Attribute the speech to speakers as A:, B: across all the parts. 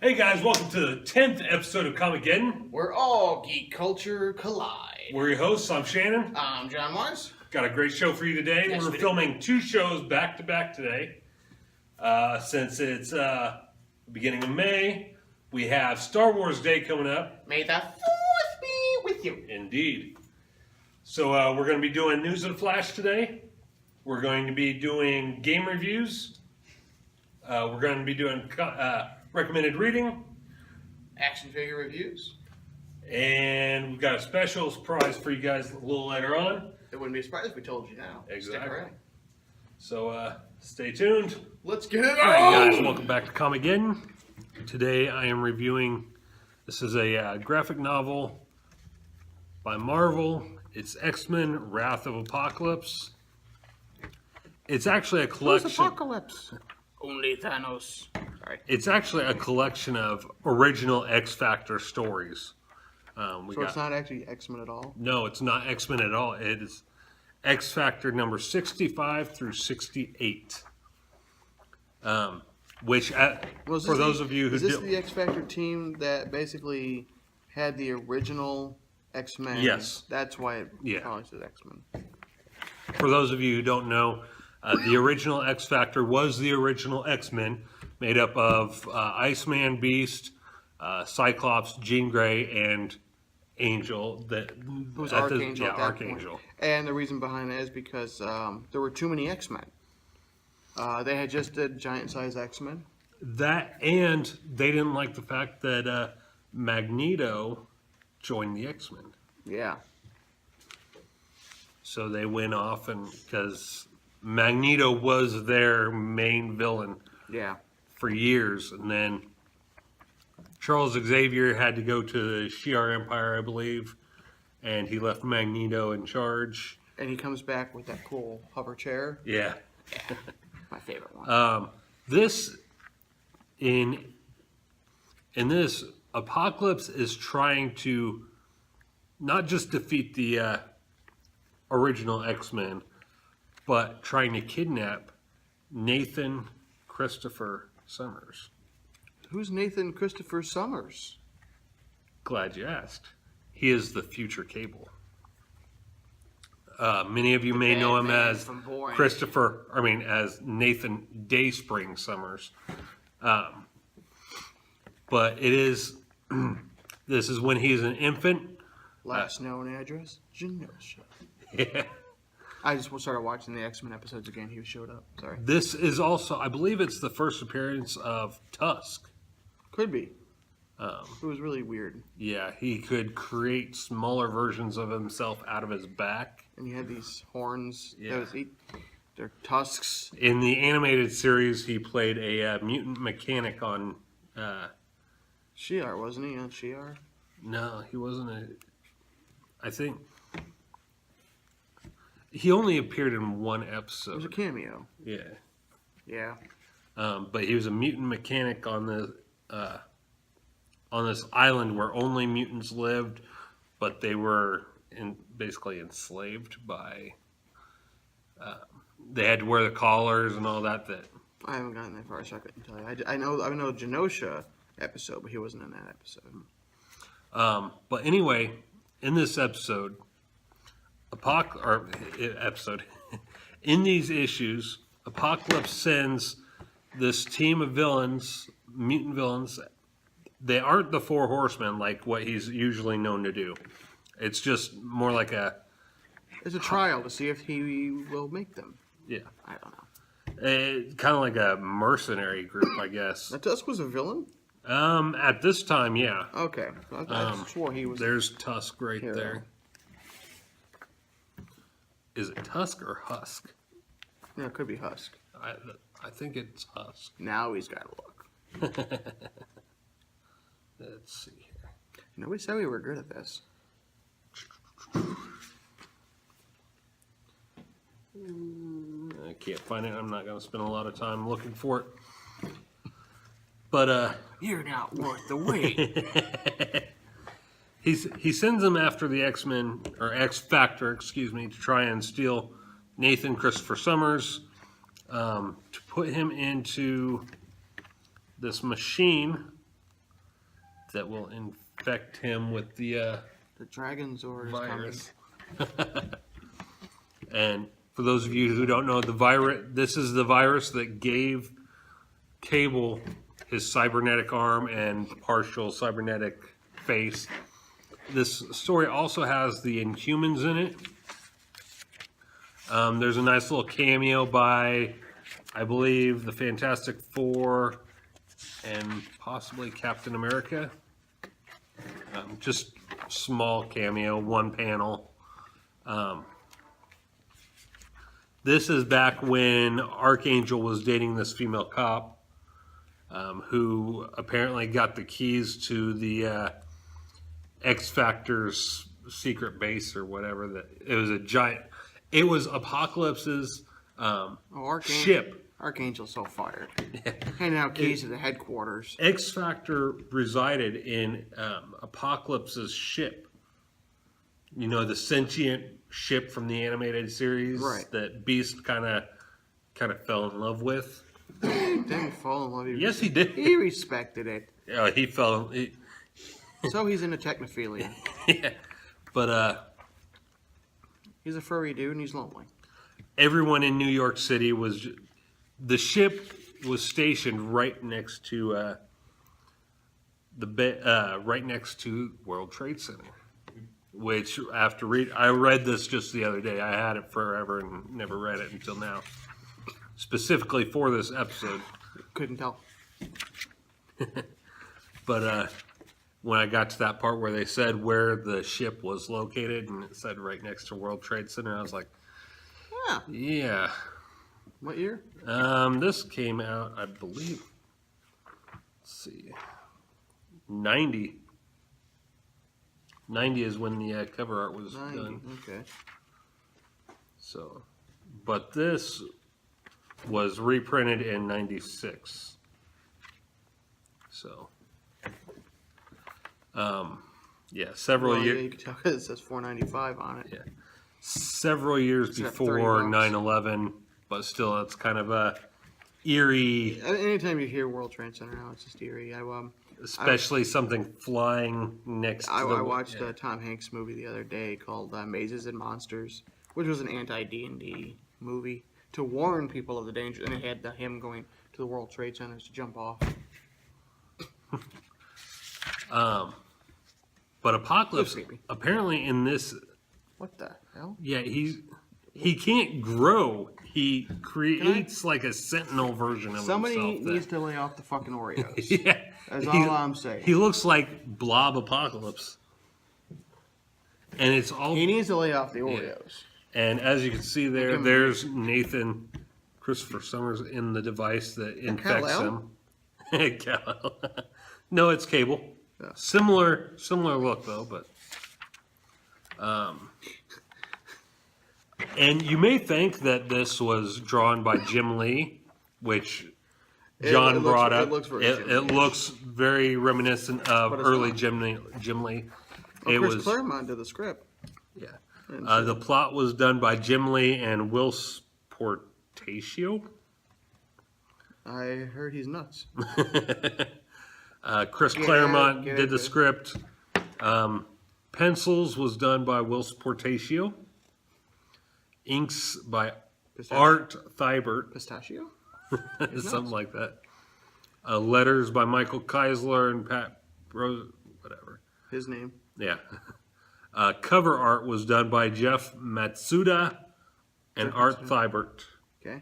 A: Hey guys, welcome to the 10th episode of Comicgeddon.
B: Where all geek culture collide.
A: We're your hosts. I'm Shannon.
B: I'm John Mars.
A: Got a great show for you today.
B: Yes,
A: We're
B: we do.
A: filming two shows back to back today. Since it's the beginning of May, we have Star Wars Day coming up.
B: May the 4th be with you.
A: Indeed. So we're going to be doing News and Flash today. We're going to be doing game reviews. We're going to be doing recommended reading.
B: Action figure reviews.
A: And we've got a special surprise for you guys a little later on.
B: It wouldn't be a surprise if we told you now.
A: Exactly.
B: Stick around.
A: So stay tuned.
B: Let's get it on!
A: Alright guys, welcome back to Comicgeddon. Today I am reviewing, this is a graphic novel by Marvel. It's X-Men Wrath of Apocalypse. It's actually a collection.
B: Who's Apocalypse? Only Thanos. Sorry.
A: It's actually a collection of original X-Factor stories.
B: It's not actually X-Men at all?
A: No, it's not X-Men at all. It is X-Factor number 65 through 68. Which, for those of you who
C: is this the X-Factor team that basically had the original X-Men?
A: Yes.
C: That's why it
A: Yeah.
C: probably says X-Men.
A: For those of you who don't know, the original X-Factor was the original X-Men, made up of Iceman, Beast, Cyclops, Jean Grey, and Angel.
C: It was Archangel at that
A: Archangel.
C: point. And the reason behind that is because there were too many X-Men. They had just did giant-sized X-Men.
A: That, and they didn't like the fact that Magneto joined the X-Men.
C: Yeah.
A: So they went off, and because Magneto was their main villain
C: Yeah.
A: for years, and then Charles Xavier had to go to the Shi'ar Empire, I believe, and he left Magneto in charge.
C: And he comes back with that cool hover chair.
A: Yeah.
C: My favorite one.
A: In this, Apocalypse is trying to not just defeat the original X-Men, but trying to kidnap Nathan Christopher Summers.
C: Who's Nathan Christopher Summers?
A: Glad you asked. He is the future Cable. Many of you may know him as as Nathan Dayspring Summers. But it is, this is when he's an infant.
C: Last known address, Genosha.
A: Yeah.
C: I just started watching the X-Men episodes again. He showed up. Sorry.
A: This is also, I believe it's the first appearance of Tusk.
C: Could be. It was really weird.
A: Yeah, he could create smaller versions of himself out of his back.
C: And he had these horns.
A: Yeah.
C: They're tusks.
A: In the animated series, he played a mutant mechanic on...
C: Shi'ar, wasn't he on Shi'ar?
A: No, he wasn't I think... He only appeared in one episode.
C: It was a cameo.
A: Yeah.
C: Yeah.
A: But he was a mutant mechanic on this island where only mutants lived, but they were basically enslaved by. They had to wear the collars and all that.
C: I haven't gotten that far, so I couldn't tell you. I know Genosha episode, but he wasn't in that episode.
A: But anyway, in this episode, in these issues, Apocalypse sends this team of villains, mutant villains. They aren't the Four Horsemen like what he's usually known to do. It's just more like
C: It's a trial to see if he will make them.
A: Yeah.
C: I don't know.
A: Kind of like a mercenary group, I guess.
C: Now, Tusk was a villain?
A: At this time, yeah.
C: Okay. I swore he was.
A: There's Tusk right
C: hero.
A: there. Is it Tusk or Husk?
C: Yeah, it could be Husk.
A: I think it's Husk.
C: Now he's got to look.
A: Let's see here.
C: You know, we said we were good at this.
A: I can't find it. I'm not going to spend a lot of time looking for it. But
C: You're not worth the wait.
A: he sends them after the X-Men or X-Factor, to try and steal Nathan Christopher Summers, to put him into this machine that will infect him with the
C: Dragon's Zord
A: virus. And for those of you who don't know, this is the virus that gave Cable his cybernetic arm and partial cybernetic face. This story also has the Inhumans in it. There's a nice little cameo by, I believe, the Fantastic Four and possibly Captain America. Just small cameo, one panel. This is back when Archangel was dating this female cop, who apparently got the keys to the X Factor's secret base or whatever. That it was a giant. It was Apocalypse's ship.
C: Archangel's so fired. Handing out keys to the headquarters.
A: X Factor resided in Apocalypse's ship. You know, the sentient ship from the animated series that Beast kind of fell in love with.
C: Didn't fall in love.
A: Yes, he did.
C: He respected it.
A: Yeah, he fell.
C: So he's into technophilia.
A: Yeah, but
C: he's a furry dude and he's lonely.
A: Everyone in New York City was. The ship was stationed right next to right next to World Trade Center. Which I read this just the other day. I had it forever and never read it until now. Specifically for this episode.
C: Couldn't tell.
A: But when I got to that part where they said where the ship was located and it said right next to World Trade Center, I was like, yeah.
C: What year?
A: This came out, I believe, let's see, 90. 90 is when the cover art was done.
C: Okay.
A: So, but this was reprinted in 96. So, yeah, several years.
C: Yeah, you can tell because it says $4.95 on it.
A: Yeah, several years before 9/11, but still, it's kind of a eerie.
C: Anytime you hear World Trade Center now, it's just eerie.
A: Especially something flying next to
C: I watched a Tom Hanks movie the other day called Mazes and Monsters, which was an anti-D&D movie to warn people of the danger. And it had him going to the World Trade Centers to jump off.
A: But Apocalypse, apparently in this...
C: What the hell?
A: Yeah, he can't grow. He creates like a sentinel version of himself.
C: Somebody needs to lay off the fucking Oreos.
A: Yeah.
C: That's all I'm saying.
A: He looks like Blob Apocalypse. And it's all...
C: He needs to lay off the Oreos.
A: And as you can see there, there's Nathan Christopher Summers in the device that infects him. Kal-El. No, it's Cable. Yeah. Similar look though, but... and you may think that this was drawn by Jim Lee, which John brought up. It looks very reminiscent of early Jim Lee.
C: Chris Claremont did the script.
A: Yeah. The plot was done by Jim Lee and Will Portacio.
C: I heard he's nuts.
A: Chris Claremont did the script. Pencils was done by Will Portacio. Inks by Art Thibert.
C: Pistachio?
A: Something like that. Letters by Michael Keisler and Pat Rose, whatever.
C: His name.
A: Yeah. Cover art was done by Jeff Matsuda and Art Thibert.
C: Okay.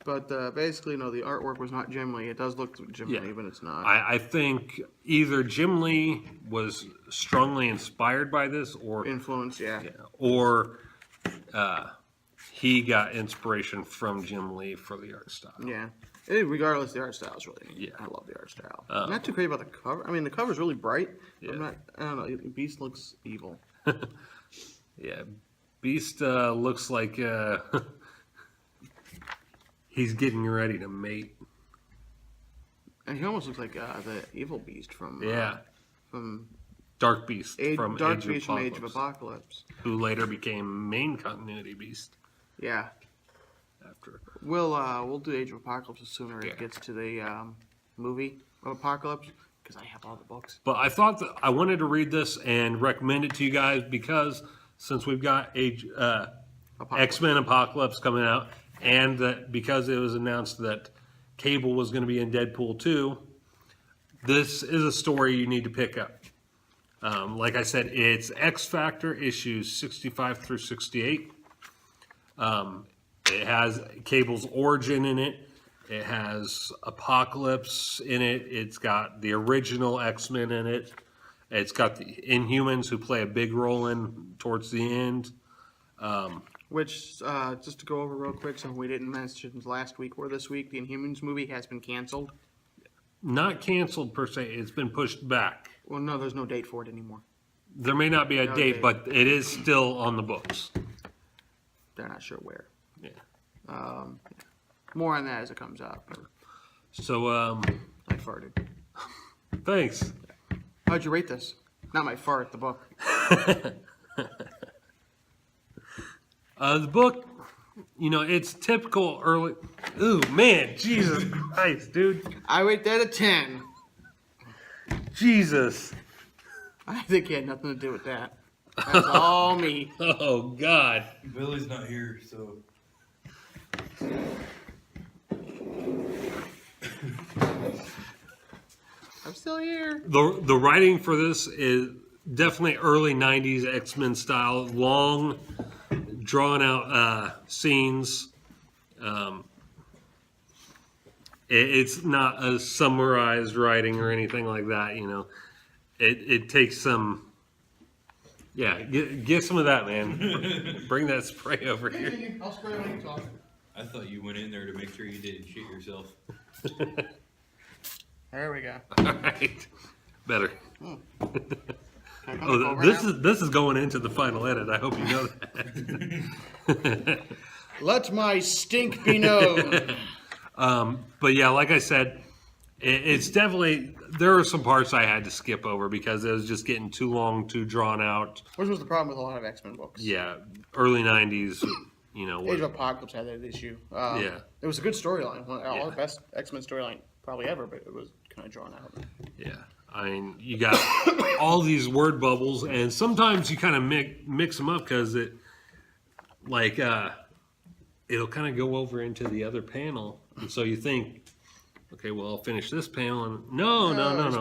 C: But basically, no, the artwork was not Jim Lee. It does look Jim Lee, but it's not.
A: I think either Jim Lee was strongly inspired by this, or
C: influence,
A: or he got inspiration from Jim Lee for the art style.
C: Yeah. Regardless, the art style is really neat. I love the art style. I'm not too crazy about the cover. I mean, the cover's really bright. Yeah. I don't know. Beast looks evil.
A: Yeah. Beast looks like he's getting ready to mate.
C: And he almost looks like the evil Beast from from
A: Dark Beast from
C: Age of Apocalypse,
A: who later became main continuity Beast.
C: Yeah.
A: After
C: we'll do Age of Apocalypse sooner it gets to the movie of Apocalypse because I have all the books.
A: But I thought that I wanted to read this and recommend it to you guys because since we've got a X-Men Apocalypse coming out, and that because it was announced that Cable was going to be in Deadpool 2, this is a story you need to pick up. Like I said, it's X Factor issues 65 through 68. It has Cable's origin in it. It has Apocalypse in it. It's got the original X-Men in it. It's got the Inhumans who play a big role in towards the end.
C: Which, just to go over real quick, something we didn't mention last week or this week, the Inhumans movie has been canceled.
A: Not canceled per se. It's been pushed back.
C: Well, no, there's no date for it anymore.
A: There may not be a date, but it is still on the books.
C: They're not sure where.
A: Yeah.
C: More on that as it comes out.
A: So,
C: I farted.
A: thanks.
C: How'd you rate this? Not my fart, the book.
A: The book, it's typical early. Ooh, man, Jesus Christ, dude.
C: I rate that a 10.
A: Jesus.
C: I think it had nothing to do with that. That's all me.
A: Oh, God.
D: Billy's not here, so.
C: I'm still here.
A: The writing for this is definitely early 90s X-Men style, long, drawn-out scenes. It's not a summarized writing or anything like that, It takes some... Yeah, get some of that, man. Bring that spray over here.
C: I'll spray when you talk.
D: I thought you went in there to make sure you didn't shit yourself.
C: There we go.
A: All right. Better.
C: Can I come
A: Oh,
C: over
A: this
C: now?
A: is going into the final edit. I hope you know that.
C: Let my stink be known.
A: But yeah, like I said, it's definitely, there are some parts I had to skip over because it was just getting too long, too drawn out.
C: Which was the problem with a lot of X-Men books.
A: Yeah, early 90s,
C: Age of Apocalypse had that issue.
A: Yeah.
C: It was a good storyline. Our best X-Men storyline probably ever, but it was kind of drawn out.
A: Yeah. I mean, you got all these word bubbles, and sometimes you kind of mix them up because it, like, it'll kind of go over into the other panel. And so you think, okay, well, I'll finish this panel. And no.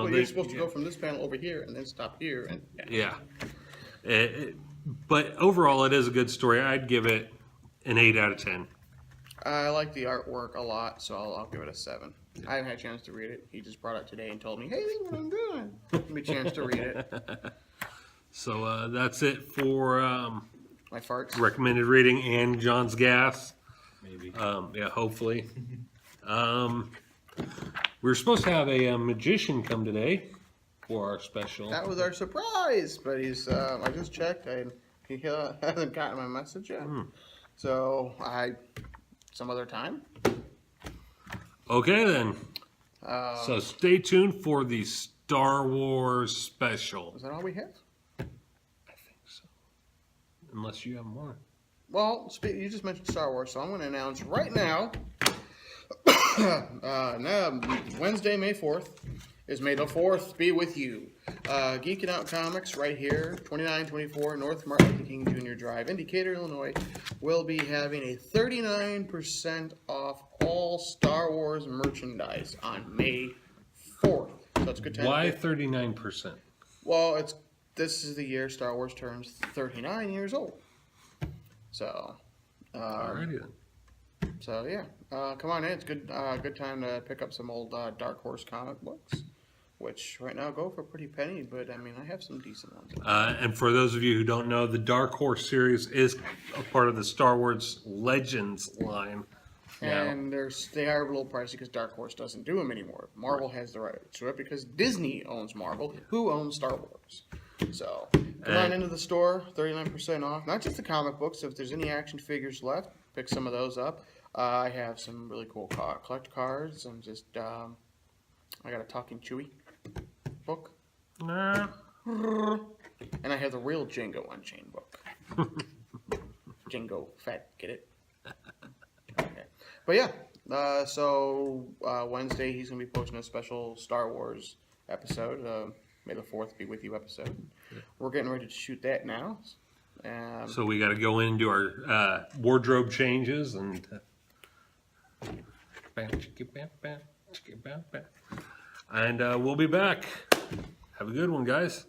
C: You're supposed to go from this panel over here and then stop here. And
A: Yeah. But overall, it is a good story. I'd give it an 8 out of 10.
C: I like the artwork a lot, so I'll give it a 7. I haven't had a chance to read it. He just brought it today and told me, hey, look what I'm doing. Give me a chance to read it.
A: So that's it for
C: My farts.
A: recommended reading and John's gas.
D: Maybe.
A: Yeah, hopefully. We were supposed to have a magician come today for our special.
C: That was our surprise, but he's. I just checked, and he hasn't gotten my message yet. So some other time.
A: Okay then. So stay tuned for the Star Wars special.
C: Is that all we have?
A: I think so. Unless you have more.
C: Well, you just mentioned Star Wars, so I'm going to announce right now. Wednesday, May 4th is May the 4th be with you. Geeking Out Comics right here, 2924 North Martin Luther King Jr. Drive, Decatur, Illinois, will be having a 39% off all Star Wars merchandise on May 4th. So it's a good time.
A: Why 39%?
C: Well, this is the year Star Wars turns 39 years old. So,
A: Alrighty then.
C: So yeah, come on in. It's good time to pick up some old Dark Horse comic books, which right now go for a pretty penny. But I mean, I have some decent ones.
A: And for those of you who don't know, the Dark Horse series is a part of the Star Wars Legends line.
C: And they are a little pricey because Dark Horse doesn't do them anymore. Marvel has the right to it because Disney owns Marvel, who owns Star Wars. So come on into the store, 39% off. Not just the comic books. If there's any action figures left, pick some of those up. I have some really cool collect cards and just I got a Talking Chewie book.
A: Nah.
C: And I have the real Django Unchained book. Django Fett, get it? Okay. But yeah, Wednesday he's gonna be posting a special Star Wars episode. May the 4th be with you episode. We're getting ready to shoot that now.
A: So we got to go in and do our wardrobe changes and. And we'll be back. Have a good one, guys.